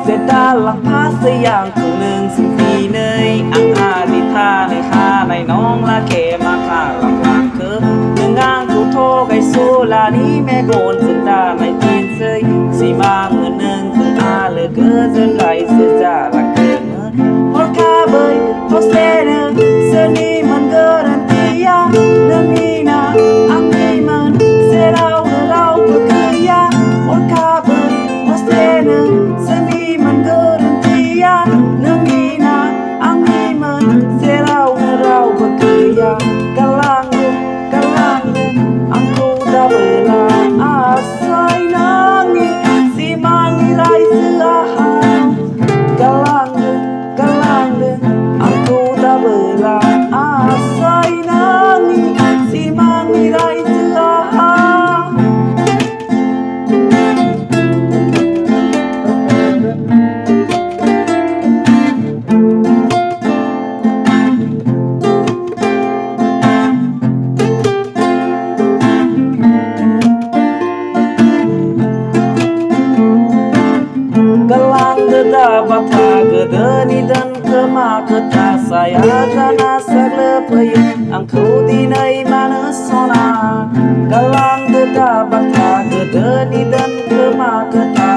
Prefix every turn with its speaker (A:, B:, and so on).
A: เสดาหลังพาสอย่างผู้หนึ่งสิ่งปีเนยอังอาดิท่าในข้าในน้องละเขมาข้าหลังหลังเคือหนึ่งอ่างผู้โทไกสู้ลานี้แม่โกนสึงดาในตีนเซยสีมาเงินหนึ่งถึงอาเลยเกิดจนไหลเสียจ่าหลังเกินพอข้าเบยพอเสนเสนีมันเกิดอันตียาเรื่องนี้นะอังนี้มันเสเราก็คือยาพอข้าเบยพอเสนเสนีมันเกิดอันตียาเรื่องนี้นะอังนี้มันเสเราก็คือยากะลังอังกูดาเบลาอาศัยนางนี้สีมันมีไรเสือหากะลังอังกูดาเบลาอาศัยนางนี้สีมันมีไรเสือหากะลังdapat kedeni dan kemaketa saya jana seglepay angku dinai manasona galang dapat kedeni dan kemaketa